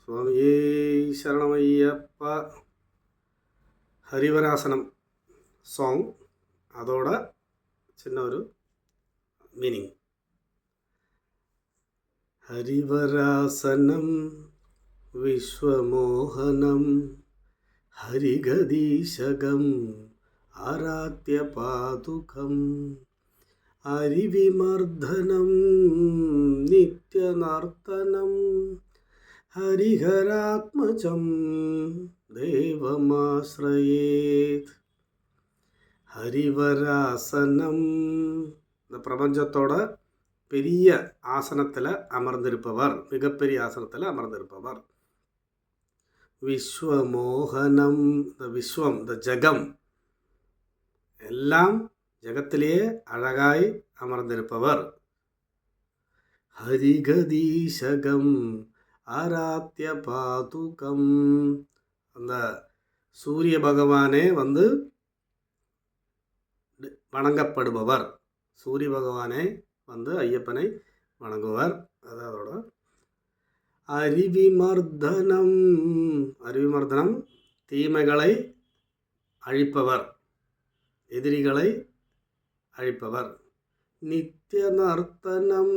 சுவாமியே சரணமையப்பா. ஹரிவராசனம் சாங், அதோட சின்ன ஒரு மீனிங். ஹரிவராசனம் விஸ்வமோகனம் ஹரிகதீஷகம் ஆராத்ய பாதுகம் ஹரிவிமர்தனம் நித்யநர்த்தனம் ஹரிஹராத்மஜம் தேவமாஸ்ரயேத். ஹரிவராசனம் இந்த பிரபஞ்சத்தோட பெரிய ஆசனத்தில் அமர்ந்திருப்பவர், மிகப்பெரிய ஆசனத்தில் அமர்ந்திருப்பவர். விஸ்வமோகனம், இந்த விஸ்வம், இந்த ஜகம், எல்லாம் ஜகத்திலேயே அழகாய் அமர்ந்திருப்பவர். ஹரிகதீஷகம் ஆராத்ய பாதுகம், அந்த சூரிய பகவானே வந்து வணங்கப்படுபவர். சூரிய பகவானே வந்து ஐயப்பனை வணங்குவார். அதோட அறிவிமர்தனம், அறிவிமர்தனம் தீமைகளை அழிப்பவர், எதிரிகளை அழிப்பவர். நித்திய நர்த்தனம்,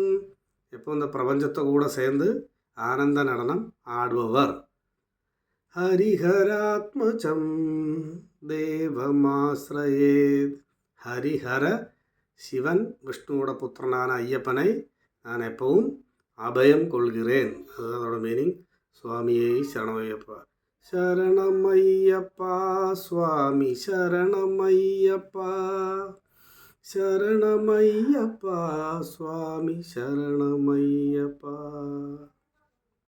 எப்போ இந்த பிரபஞ்சத்தை கூட சேர்ந்து ஆனந்த நடனம் ஆடுபவர். ஹரிஹராத்மஜம் தேவமாஸ்ரயேத், ஹரிஹர சிவன், விஷ்ணுவோட புத்திரனான ஐயப்பனை நான் எப்பவும் அபயம் கொள்கிறேன். அதுதான் அதோட மீனிங். சுவாமியை சரணமையப்பா. சரணமையப்பா சுவாமி சரணமையப்பா, சரணமையப்பா சுவாமி சரணமையப்பா.